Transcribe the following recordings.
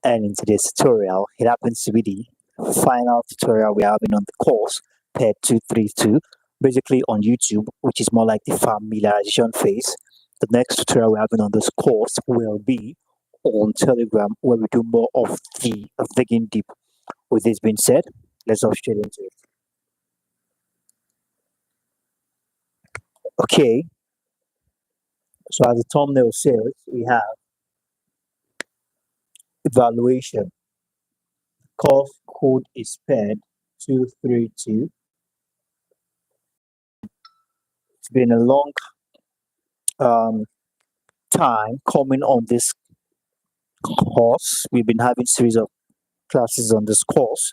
And in today's tutorial, it happens to be the final tutorial we're having on the course PED232, basically on YouTube, which is more like the familiarization phase. The next tutorial we're having on this course will be on Telegram, where we do more of the digging deep. With this being said, let's hop straight into it. Okay, so as the thumbnail says, we have evaluation. Course code is PED232. It's been a long time coming on this course. We've been having series of classes on this course,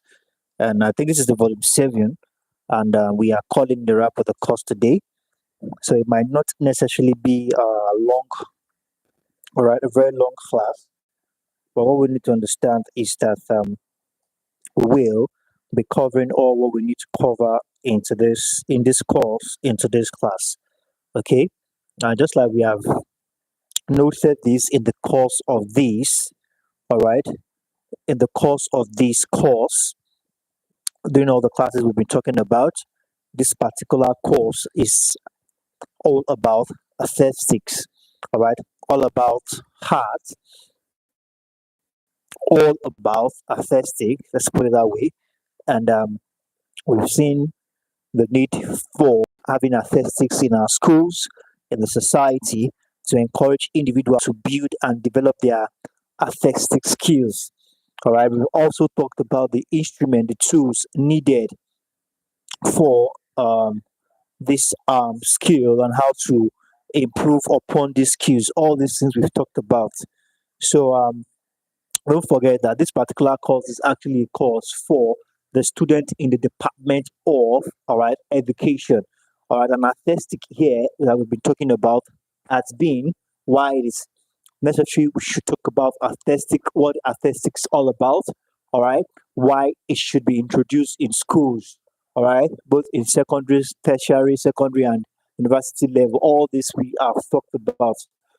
and I think this is the volume 7, and we are calling the wrap of the course today. So it might not necessarily be a very long class, but what we need to understand is that we will be covering all what we need to cover in this course, into this class. Okay, just like we have noted this in the course of this, all right, in the course of this course, during all the classes we've been talking about, this particular course is all about statistics, all right, all about heart, all about statistics, let's put it that way. And we've seen the need for having statistics in our schools, in the society, to encourage individuals to build and develop their statistic skills. All right, we've also talked about the instrument, the tools needed for this skill and how to improve upon these skills. All these things we've talked about. So don't forget that this particular course is actually a course for the student in the department of education. All right, and statistic here that we've been talking about has been why it is necessary we should talk about statistic, what statistics is all about. All right, why it should be introduced in schools. All right, both in tertiary, secondary, and university level. All this we have talked about.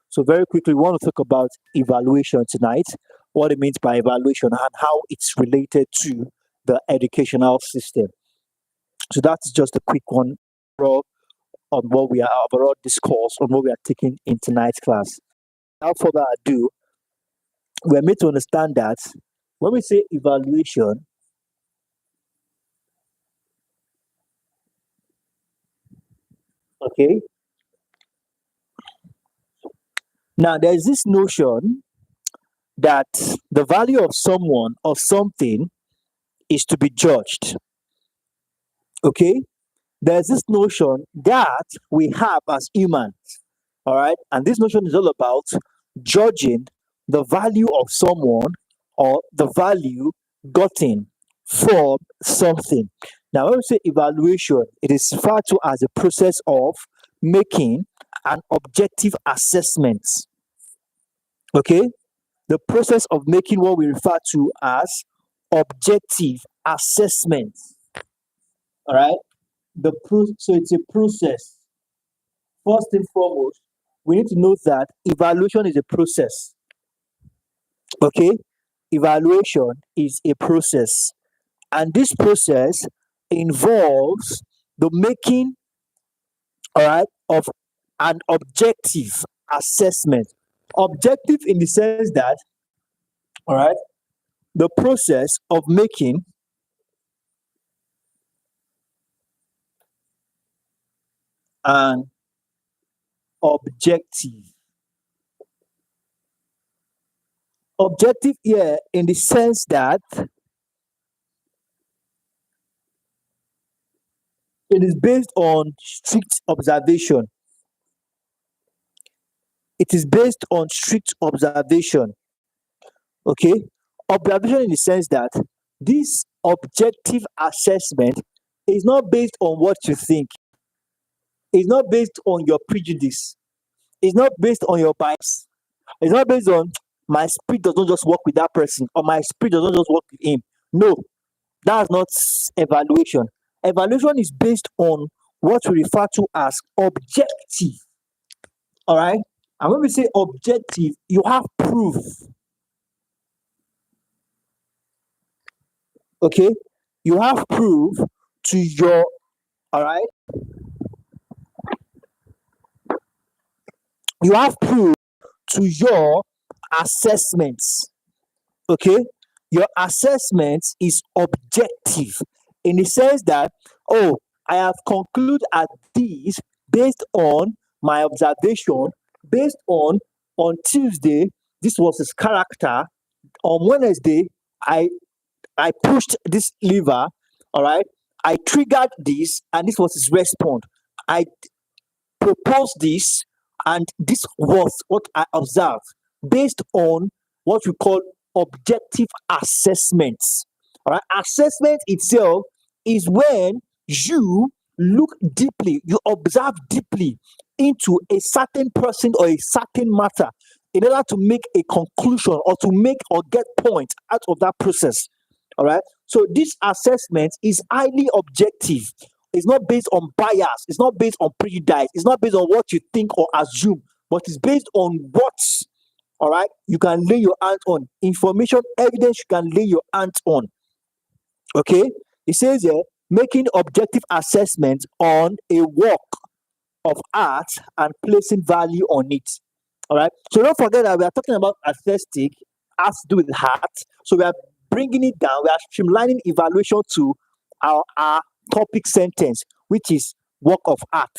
So very quickly, we want to talk about evaluation tonight. What it means by evaluation and how it's related to the educational system. So that's just a quick one on what we are overall discourse on what we are taking in tonight's class. Without further ado, we're made to understand that when we say evaluation, okay, now there's this notion that the value of someone or something is to be judged. Okay, there's this notion that we have as humans, all right, and this notion is all about judging the value of someone or the value gotten from something. Now, when we say evaluation, it is referred to as a process of making an objective assessment. Okay, the process of making what we refer to as objective assessment. All right, so it's a process. First and foremost, we need to note that evaluation is a process. Okay, evaluation is a process, and this process involves the making, all right, of an objective assessment. Objective in the sense that, all right, the process of making an objective. Objective here in the sense that it is based on strict observation. It is based on strict observation. Okay, observation in the sense that this objective assessment is not based on what you think. It's not based on your prejudice. It's not based on your bias. It's not based on my spirit does not just work with that person or my spirit does not just work with him. No, that's not evaluation. Evaluation is based on what we refer to as objective. All right, and when we say objective, you have proof. Okay, you have proof to your, all right, you have proof to your assessments. Okay, your assessment is objective in the sense that, oh, I have concluded at this based on my observation, based on Tuesday, this was his character. On Wednesday, I I pushed this lever, all right. I triggered this, and this was his response. I proposed this, and this was what I observed based on what we call objective assessments. All right, assessment itself is when you look deeply, you observe deeply into a certain person or a certain matter in order to make a conclusion or to make or get point out of that process. All right. So this assessment is highly objective. It's not based on bias. It's not based on prejudice. It's not based on what you think or assume, but it's based on what, all right, you can lay your hands on. Information, evidence you can lay your hands on. Okay. It says here, making objective assessment on a work of art and placing value on it. All right. So don't forget that we are talking about aesthetic has to do with art. So we are bringing it down. We are streamlining evaluation to our topic sentence, which is work of art.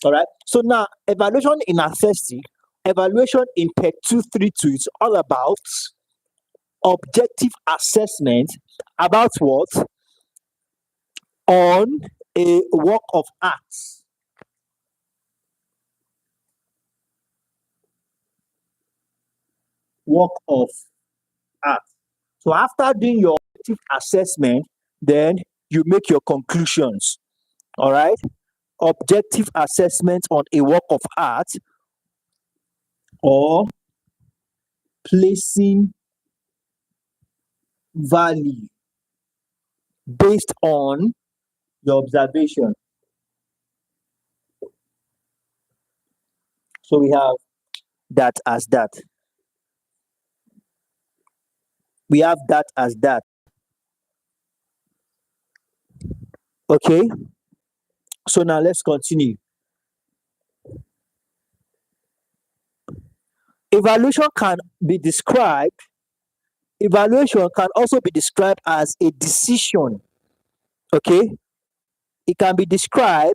All right. So now evaluation in aesthetic, evaluation in PED232 is all about objective assessment about what? On a work of art. Work of art. So after doing your objective assessment, then you make your conclusions. All right. Objective assessment on a work of art or placing value based on your observation. So we have that as that. We have that as that. Okay. So now let's continue. Evaluation can be described, evaluation can also be described as a decision. Okay. It can be described,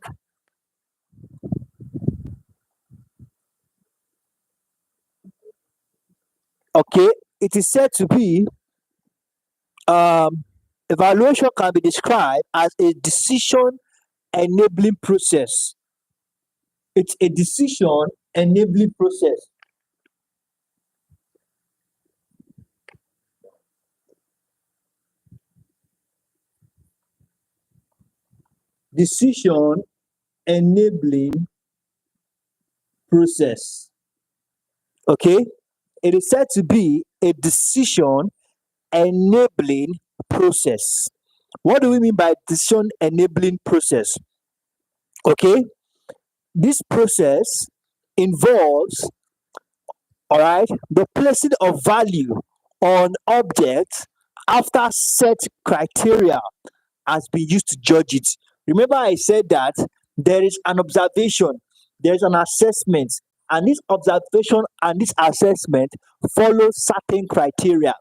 okay, it is said to be, evaluation can be described as a decision enabling process. It's a decision enabling process. Decision enabling process. Okay, it is said to be a decision enabling process. What do we mean by decision enabling process? Okay, this process involves, all right, the placing of value on objects after set criteria has been used to judge it. Remember, I said that there is an observation, there is an assessment, and this observation and this assessment follow certain criteria.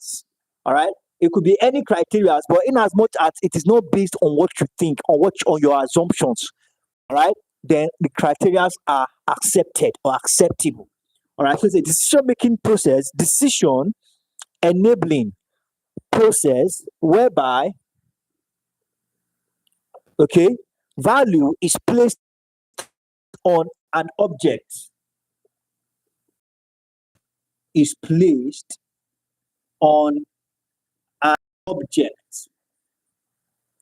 All right, it could be any criteria, but in as much as it is not based on what you think or what on your assumptions, all right, then the criteria are accepted or acceptable. All right, so it's a decision making process, decision enabling process whereby, okay, value is placed on an object, is placed on an object.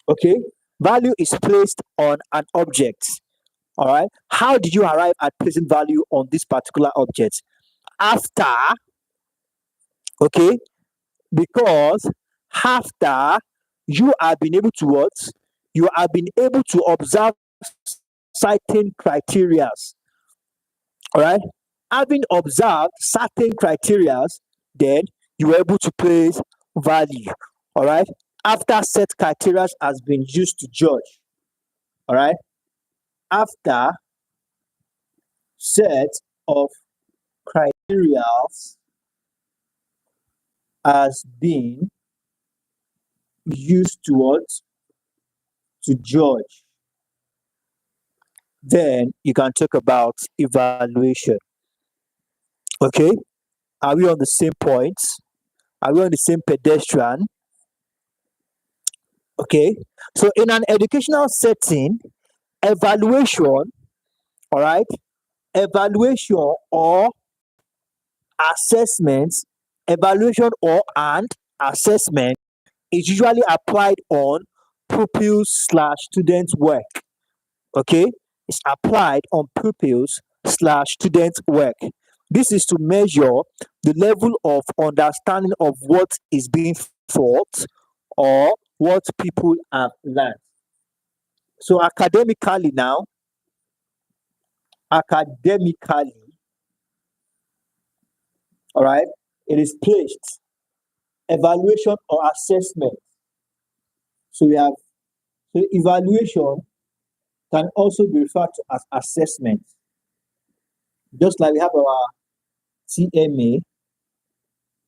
Okay, value is placed on an object. All right, how did you arrive at placing value on this particular object? After, okay, because after you have been able to what? You have been able to observe certain criteria. All right. Having observed certain criteria, then you were able to place value. All right. after set criteria has been used to judge. All right. After set of criteria has been used to what? To judge. Then you can talk about evaluation. Okay. Are we on the same point? Are we on the same pedestrian? Okay. So in an educational setting, evaluation, all right, evaluation or assessment, evaluation or and assessment is usually applied on pupils slash student work. Okay, it's applied on pupils slash student work. This is to measure the level of understanding of what is being taught or what people have learned. So academically, all right, it is placed evaluation or assessment. So we have so evaluation can also be referred to as assessment. Just like we have our TMA,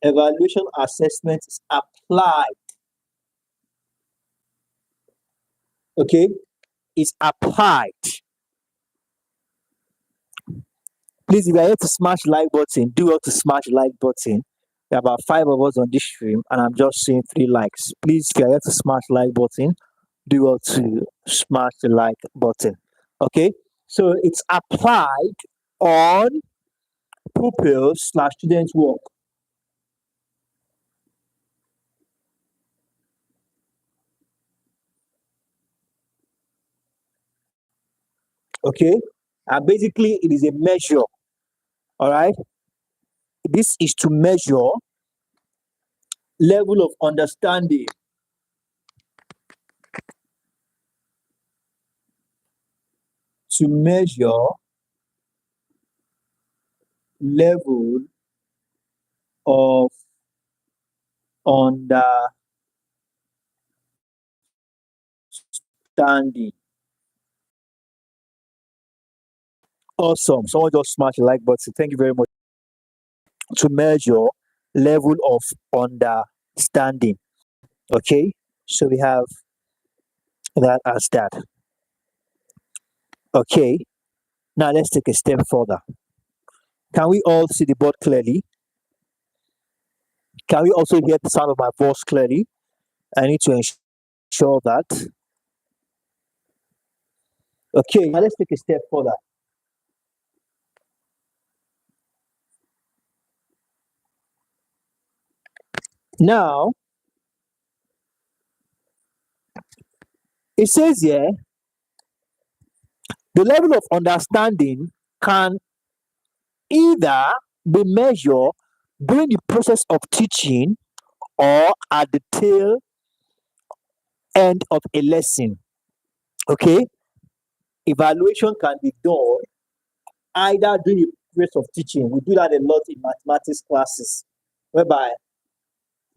evaluation assessment is applied. Okay, it's applied. Please, if you are here to smash like button, do well to smash like button. There are about 5 of us on this stream, and I'm just seeing 3 likes. Please, if you are here to smash like button, do well to smash the like button. Okay, so it's applied on pupils slash students' work. Okay, and basically it is a measure. All right, this is to measure level of understanding, to measure level of understanding. Awesome. Someone just smash the like button. Thank you very much. To measure level of understanding. Okay. So we have that as that. Okay. Now let's take a step further. Can we all see the board clearly? Can we also hear the sound of my voice clearly? I need to ensure that. Okay, now let's take a step further. Now, it says here, the level of understanding can either be measured during the process of teaching or at the tail end of a lesson. Okay, evaluation can be done either during the process of teaching. We do that a lot in mathematics classes, whereby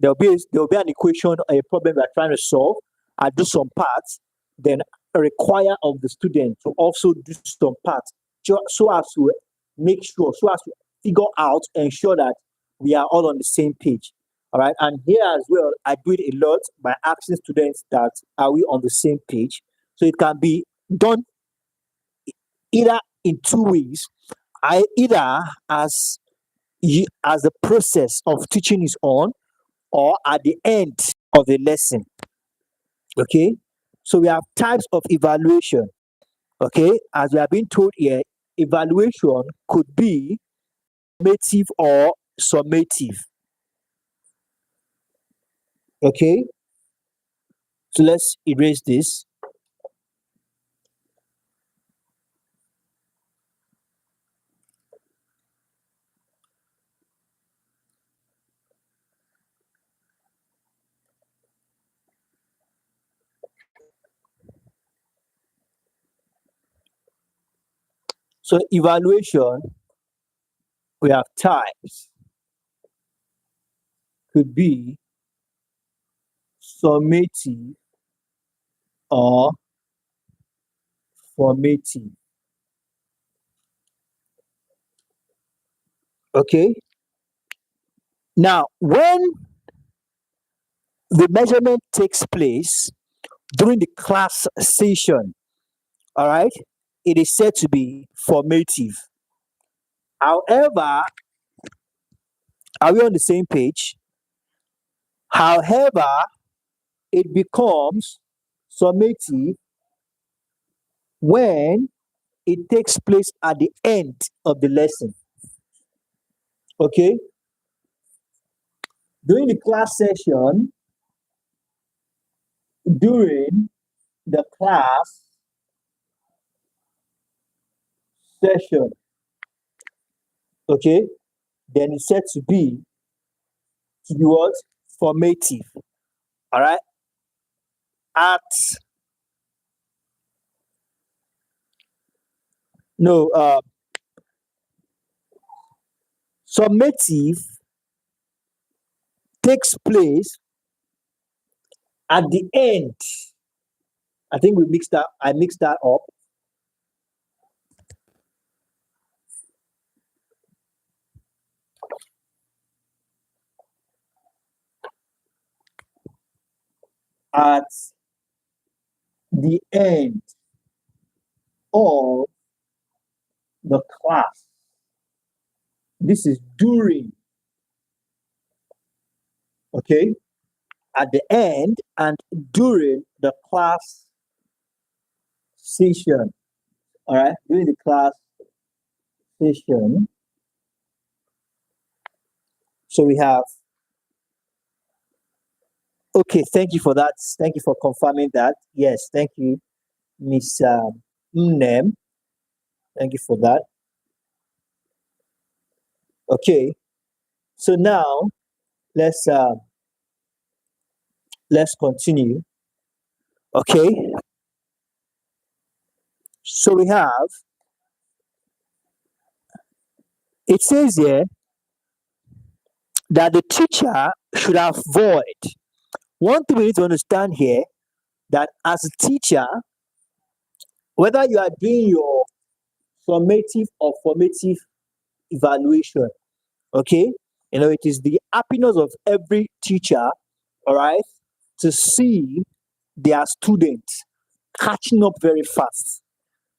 there'll be an equation or a problem we're trying to solve. I do some parts, then require of the student to also do some parts, so as to make sure, so as to figure out, ensure that we are all on the same page. All right. And here as well, I do it a lot by asking students that are we on the same page. So it can be done either in 2 ways. Either as as the process of teaching is on, or at the end of the lesson. Okay, so we have types of evaluation. Okay, as we have been told here, evaluation could be summative or summative. Okay, so let's erase this. So evaluation, we have types, could be summative or formative. Okay. Now, when the measurement takes place during the class session, all right, it is said to be formative. However, are we on the same page? However, it becomes summative when it takes place at the end of the lesson. Okay? During the class session, during the class session, okay, then it's said to be what? Formative. All right? At no summative takes place at the end. I think I mixed that up. At the end of the class. This is during, okay? At the end and during the class session. All right, during the class session. So we have, okay, thank you for that. Thank you for confirming that. Yes, thank you, Miss Mnem. Thank you for that. Okay, so now let's continue. Okay, so we have, it says here that the teacher should avoid. One thing we need to understand here, that as a teacher, whether you are doing your summative or formative evaluation, okay, it is the happiness of every teacher, all right, to see their students catching up very fast.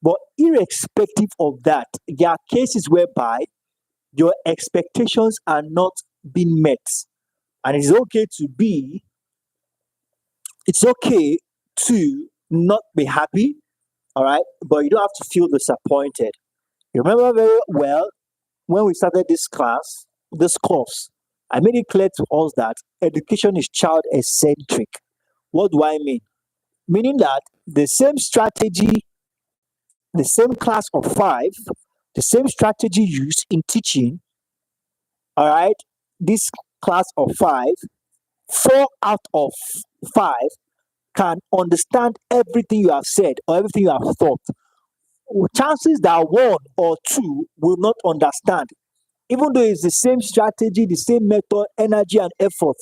But irrespective of that, there are cases whereby your expectations are not being met. And it's okay to not be happy, all right, but you don't have to feel disappointed. You remember very well when we started this course, I made it clear to us that education is child eccentric. What do I mean? Meaning that the same strategy, the same class of five, the same strategy used in teaching, all right, this class of five, four out of five can understand everything you have said or everything you have thought. Chances that one or two will not understand, even though it's the same strategy, the same method, energy, and effort,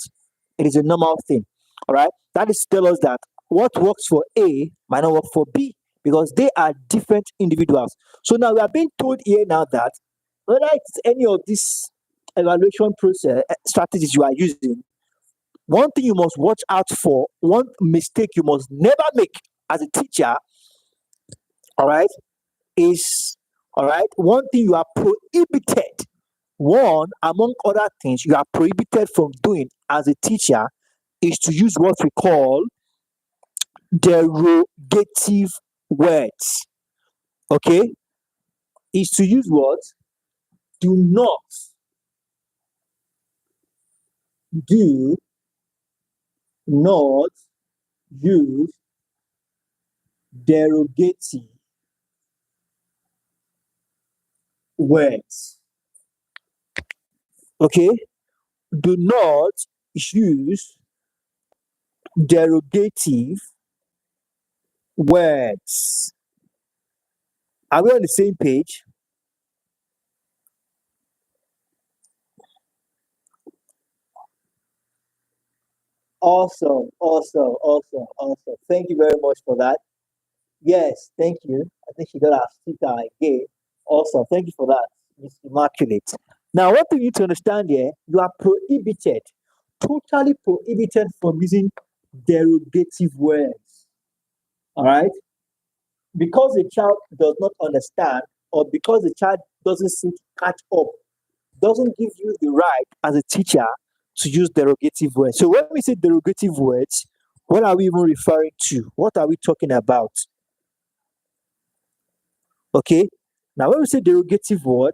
it is a normal thing. All right. That is to tell us that what works for A might not work for B because they are different individuals. So now we are being told here now that whether it's any of these evaluation process strategies you are using, one thing you must watch out for, one mistake you must never make as a teacher, all right, is all right, one thing you are prohibited, one among other things you are prohibited from doing as a teacher is to use what we call derogative words. Okay, is to use what? Do not do not use derogative words. Okay, do not use derogative words. Are we on the same page? Awesome, awesome, awesome, awesome. Thank you very much for that. Yes, thank you. I think she got her sticker again. Awesome. Thank you for that. It's immaculate. Now, what you need to understand here, you are prohibited, totally prohibited from using derogative words. All right? Because the child does not understand, or because the child doesn't seem to catch up, doesn't give you the right as a teacher to use derogative words. So when we say derogative words, what are we even referring to? What are we talking about? Okay. Now, when we say derogative word,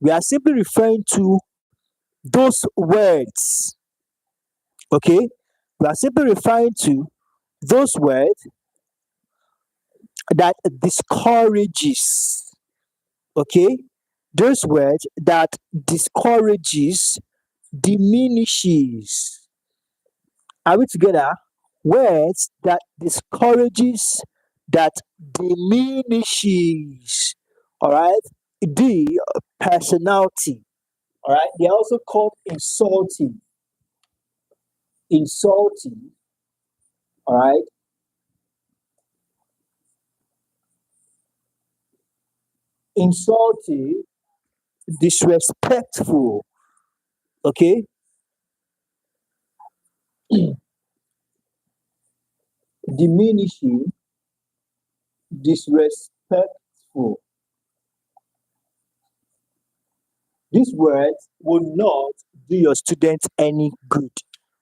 we are simply referring to those words. Okay. We are simply referring to those words that discourages. Okay. Those words that discourages, diminishes. Are we together? Words that discourages, that diminishes. All right. The personality. All right. They are also called insulting. Insulting. All right. Insulting, disrespectful. Okay. Diminishing, disrespectful. These words will not do your students any good.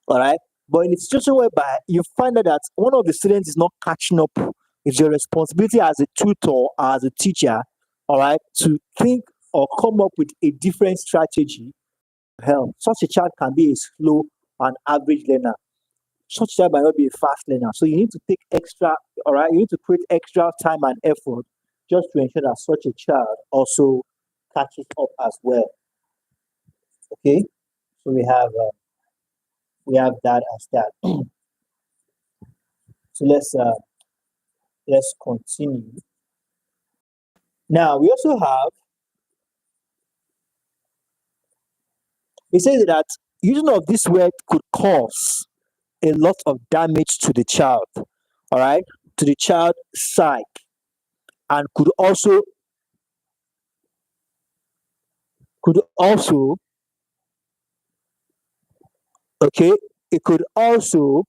All right. But in a situation whereby you find out that one of the students is not catching up, it's your responsibility as a tutor or as a teacher, all right, to think or come up with a different strategy to help. Such a child can be a slow and average learner. Such a child might not be a fast learner. So you need to take extra, all right, you need to create extra time and effort just to ensure that such a child also catches up as well. Okay. So we have that as that. So let's continue. Now we also have, it says that using of this word could cause a lot of damage to the child, all right, to the child psyche, and could also okay, it could also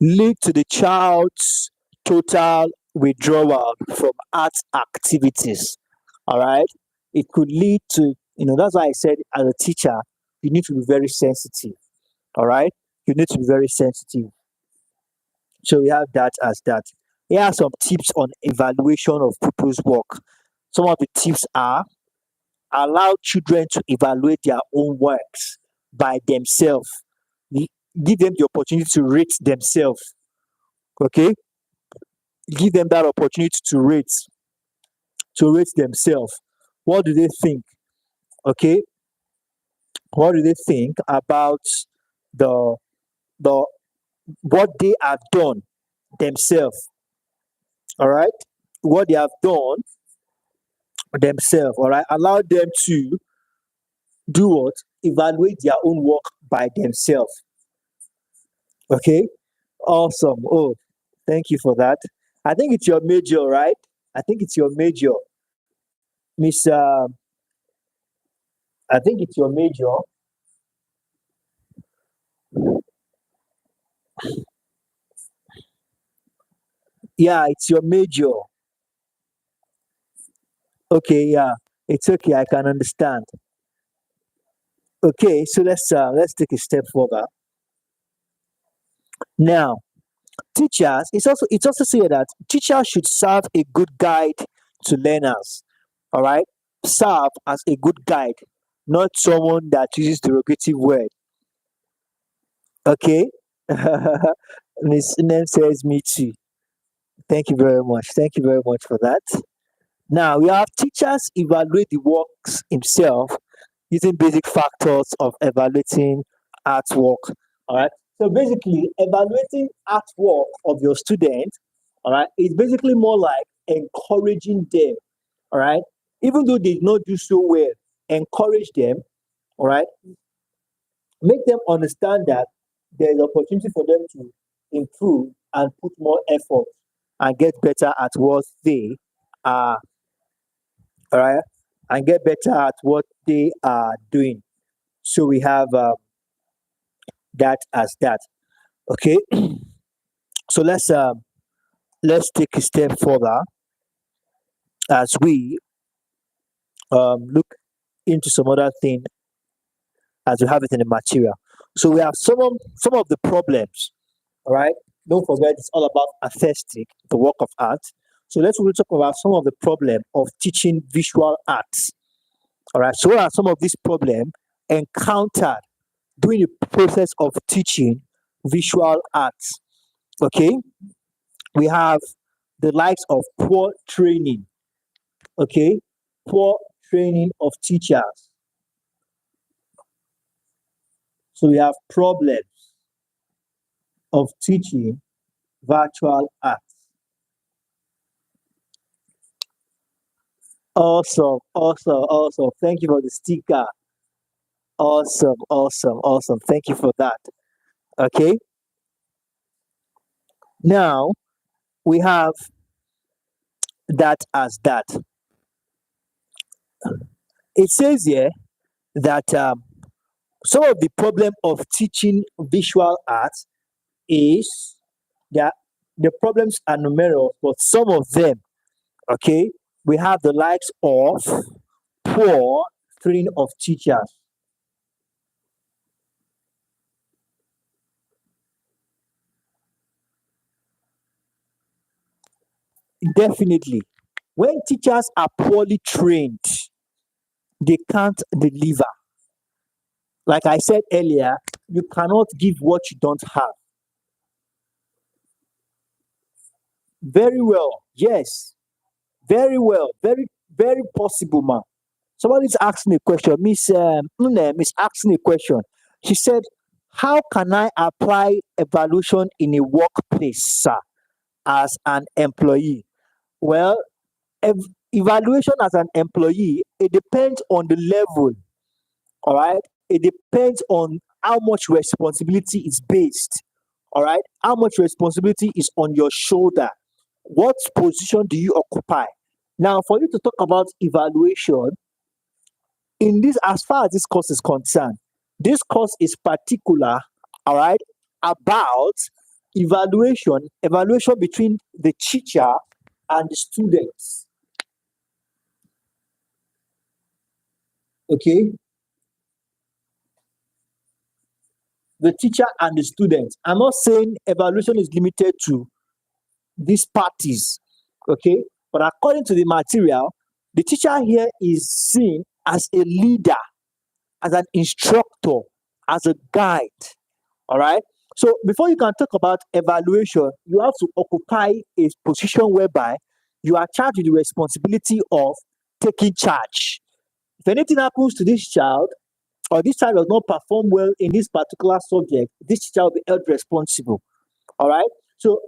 lead to the child's total withdrawal from art activities. All right. It could lead to, that's why I said as a teacher, you need to be very sensitive. All right. You need to be very sensitive. So we have that as that. Here are some tips on evaluation of pupils' work. Some of the tips are allow children to evaluate their own works by themselves. Give them the opportunity to rate themselves. Okay, give them that opportunity to rate themselves. What do they think? Okay, what do they think about the the what they have done themselves? All right, what they have done themselves. All right, allow them to do what? Evaluate their own work by themselves. Okay, awesome. Oh, thank you for that. I think it's your major, right? I think it's your major, Miss. I think it's your major. Yeah, it's your major. Okay, yeah, it's okay. I can understand. Okay, so let's take a step further. Now, teachers. It's also said that teachers should serve a good guide to learners. All right, serve as a good guide, not someone that uses derogative word. Okay, Miss Name says me too. Thank you very much. Thank you very much for that. Now we have teachers evaluate the works himself using basic factors of evaluating artwork. All right. So basically, evaluating artwork of your student, all right, is basically more like encouraging them. All right. Even though they did not do so well, encourage them. All right. Make them understand that there is opportunity for them to improve and put more effort and get better at what they are, all right, and get better at what they are doing. So we have that as that. Okay, so let's take a step further as we look into some other thing as we have it in the material. So we have some of the problems. All right. Don't forget, it's all about artistic, the work of art. So let's really talk about some of the problem of teaching visual arts. All right. So what are some of these problems encountered during the process of teaching visual arts? Okay. We have the likes of poor training. Okay. Poor training of teachers. So we have problems of teaching virtual arts. Awesome, awesome, awesome. Thank you for the sticker. Awesome, awesome, awesome. Thank you for that. Okay. Now we have that as that. It says here that some of the problem of teaching visual arts is that the problems are numerous, but some of them, okay, we have the likes of poor training of teachers. Definitely. When teachers are poorly trained, they can't deliver. Like I said earlier, you cannot give what you don't have. Very well. Yes. Very well. Very, very possible, man. Somebody's asking a question. Miss Nnem is asking a question. She said, how can I apply evaluation in a workplace, sir, as an employee? Well, evaluation as an employee, it depends on the level. All right. It depends on how much responsibility is based. All right. How much responsibility is on your shoulder? What position do you occupy? Now, for you to talk about evaluation, in this, as far as this course is concerned, this course is particular, all right, about evaluation between the teacher and the students. Okay, the teacher and the students. I'm not saying evaluation is limited to these parties, okay? But according to the material, the teacher here is seen as a leader, as an instructor, as a guide, all right? So before you can talk about evaluation, you have to occupy a position whereby you are charged with the responsibility of taking charge. If anything happens to this child, or this child does not perform well in this particular subject, this teacher will be held responsible. All right. So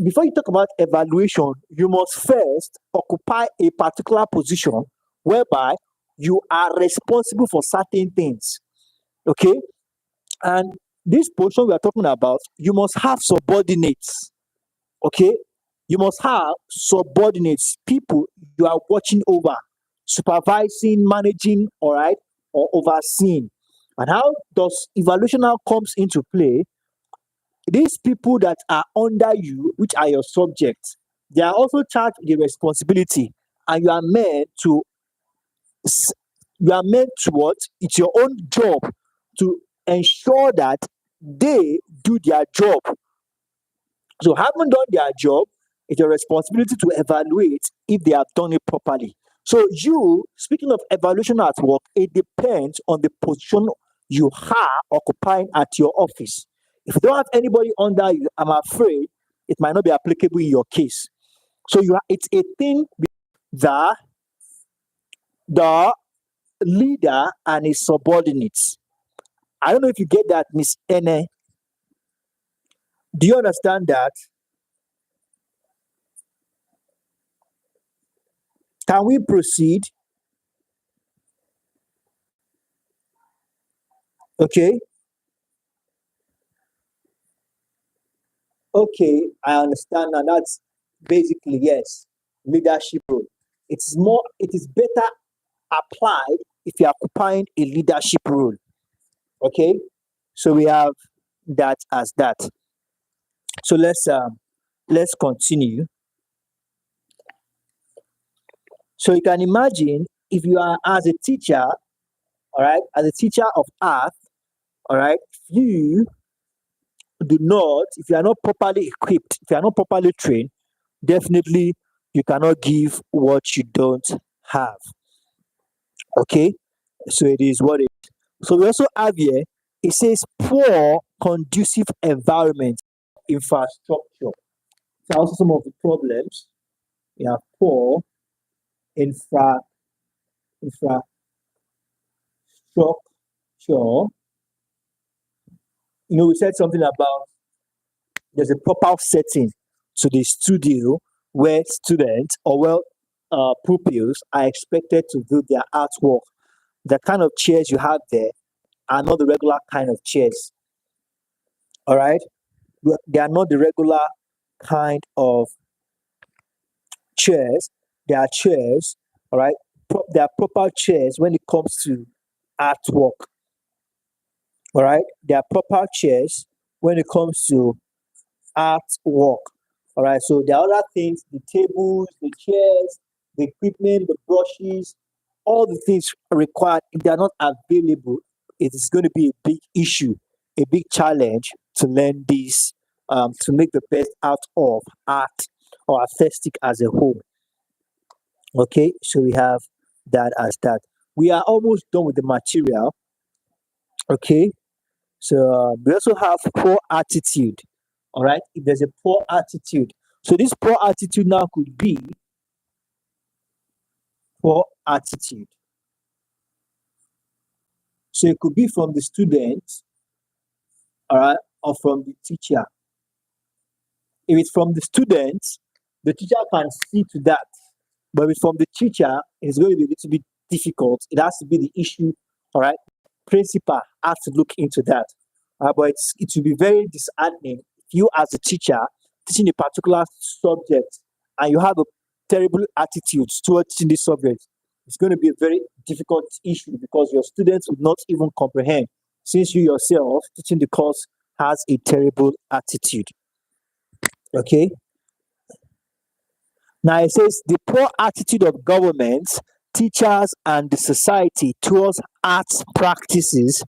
before you talk about evaluation, you must first occupy a particular position whereby you are responsible for certain things. Okay. And this position we are talking about, you must have subordinates. Okay. You must have subordinates, people you are watching over, supervising, managing, all right, or overseeing. And how does evaluation now comes into play? These people that are under you, which are your subjects, they are also charged with the responsibility, and s- you are meant to what? It's your own job to ensure that they do their job. So, having done their job, it's your responsibility to evaluate if they have done it properly. So, you speaking of evaluation at work, it depends on the position you are occupying at your office. If you don't have anybody under you, I'm afraid it might not be applicable in your case. So, it's a thing that the leader and his subordinates. I don't know if you get that, Miss Ene. Do you understand that? Can we proceed? Okay. Okay, I understand now. That's basically yes, leadership role. It is better applied if you're occupying a leadership role. Okay, so we have that as that. So let's continue. So you can imagine if you are as a teacher, all right, as a teacher of art, all right, if you are not properly equipped, if you are not properly trained, definitely you cannot give what you don't have. Okay, so it is what it is. So we also have here, it says poor conducive environment infrastructure. So also some of the problems, we have poor infra infrastructure. We said something about there's a proper setting to the studio where students or pupils are expected to do their artwork. The kind of chairs you have there are not the regular kind of chairs. All right, they are not the regular kind of chairs. They are chairs. All right, they are proper chairs when it comes to artwork. All right, they are proper chairs when it comes to artwork. All right, so there are other things, the tables, the chairs, the equipment, the brushes, all the things required. If they are not available, it is going to be a big issue, a big challenge to learn this, to make the best out of art or artistic as a whole. Okay, so we have that as that. We are almost done with the material. Okay, so we also have poor attitude. All right, if there's a poor attitude, so this poor attitude now could be poor attitude. So it could be from the student, all right, or from the teacher. If it's from the student, the teacher can see to that. But if it's from the teacher, it's going to be a little bit difficult. It has to be the issue, all right. Principal has to look into that. But it will be very disheartening if you, as a teacher, teaching a particular subject and you have a terrible attitude towards teaching this subject. It's going to be a very difficult issue because your students would not even comprehend since you yourself teaching the course has a terrible attitude. Okay. Now it says the poor attitude of governments, teachers, and the society towards arts practices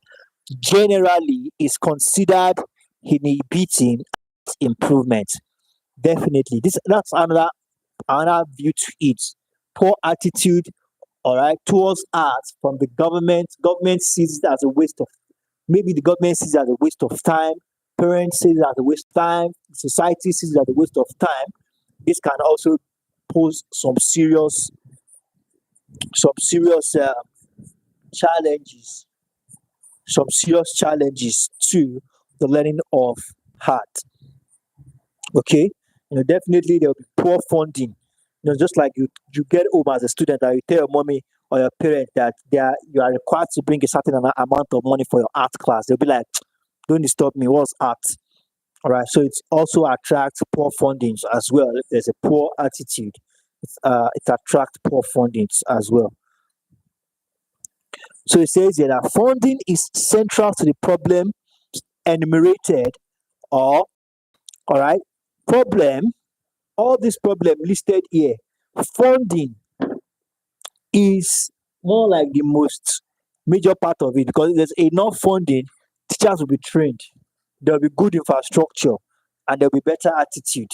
generally is considered inhibiting improvement. Definitely, that's another view to it. Poor attitude, all right, towards art from the government. Government sees it as a waste of. Maybe the government sees it as a waste of time. Parents see it as a waste of time. Society sees it as a waste of time. This can also pose some serious challenges, to the learning of art. Okay, definitely there will be poor funding. Just like you get home as a student and you tell your mommy or your parent that you are required to bring a certain amount of money for your art class. They'll be like, "Don't disturb me. What's art?" All right. So it also attracts poor fundings as well. If there's a poor attitude, it attracts poor fundings as well. So it says here that funding is central to the problem enumerated, or all right, problem, all this problem listed here. Funding is more like the most major part of it because if there's enough funding, teachers will be trained, there'll be good infrastructure, and there'll be better attitude.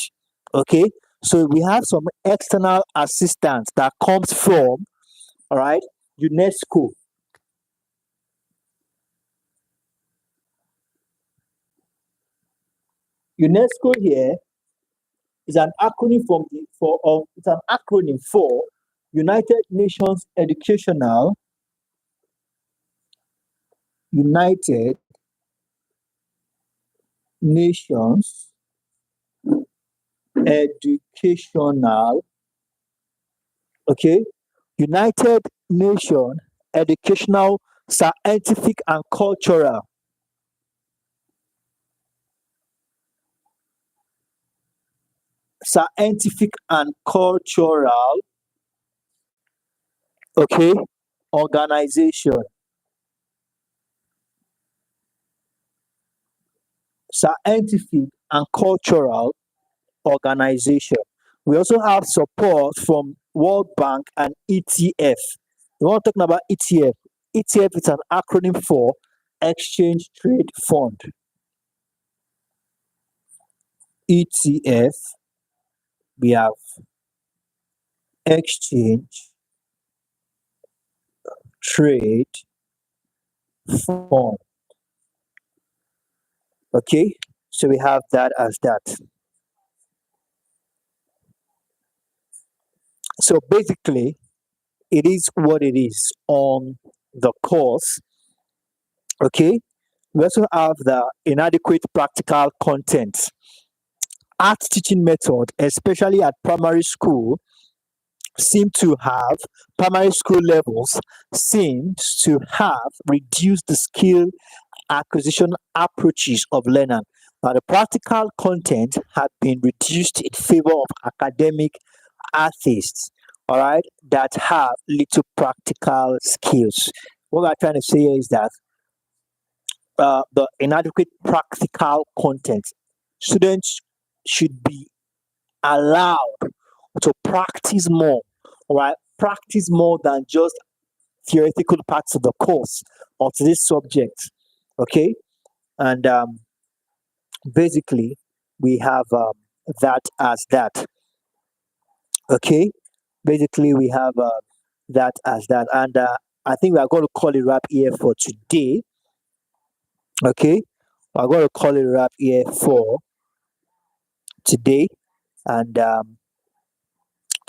Okay, so we have some external assistance that comes from, all right, UNESCO. UNESCO here is an acronym it's an acronym for United Nations United Nations Educational, okay, United Nation Educational, Scientific and Cultural. scientific and cultural, okay, organization. Scientific and cultural organization. We also have support from World Bank and ETF. We want to talk about ETF. ETF is an acronym for Exchange Trade Fund. ETF, we have Exchange Trade Fund. Okay, so we have that as that. So basically, it is what it is on the course. Okay, we also have the inadequate practical content. Art teaching method, especially at primary school, seem to have primary school levels seems to have reduced the skill acquisition approaches of learning. Now, the practical content have been reduced in favor of academic artists, all right, that have little practical skills. What I'm trying to say is that the inadequate practical content, students should be allowed to practice more, all right, practice more than just theoretical parts of the course or to this subject, okay, and basically we have that as that, okay, basically we have that as that, and I think we are going to call it wrap here for today, okay, we're going to call it wrap here for today, and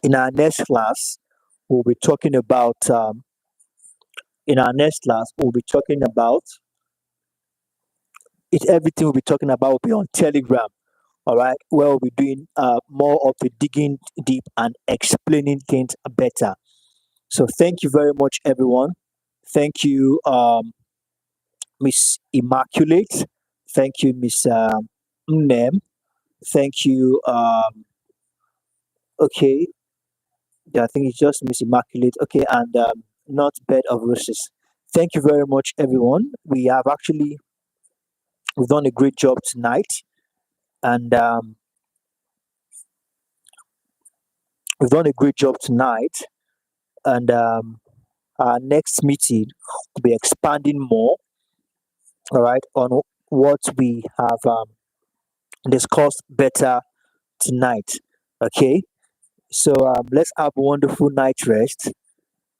in our next class we'll be talking about everything we'll be talking about will be on Telegram. All right, where we'll be doing more of the digging deep and explaining things better. So thank you very much, everyone. Thank you, Miss Immaculate. Thank you, Miss Nem. Thank you. Okay, yeah, I think it's just Miss Immaculate. Okay, and not Bed of Roses. Thank you very much, everyone. We've done a great job tonight, and we've done a great job tonight, and our next meeting will be expanding more, all right, on what we have discussed better tonight. Okay, so let's have a wonderful night rest.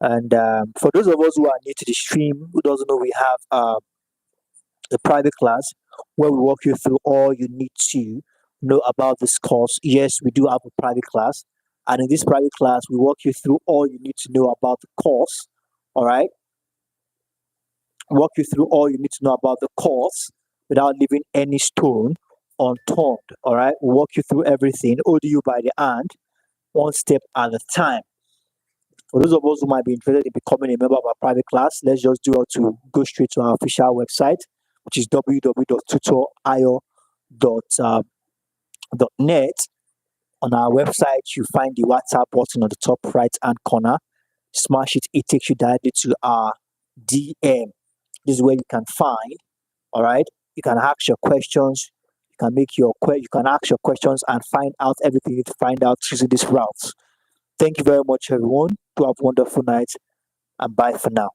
And for those of us who are new to the stream, who doesn't know, we have the private class where we walk you through all you need to know about this course. Yes, we do have a private class, and in this private class, we walk you through all you need to know about the course. All right, walk you through all you need to know about the course without leaving any stone unturned. All right, we'll walk you through everything, hold you by the hand, one step at a time. For those of us who might be interested in becoming a member of our private class, let's just do it to go straight to our official website, which is www.tutorio.net. On our website, you find the WhatsApp button on the top right hand corner. Smash it, it takes you directly to our DM. This is where you can find, all right, you can ask your questions, you can ask your questions and find out everything you need to find out using these routes. Thank you very much, everyone. To have a wonderful night, and bye for now.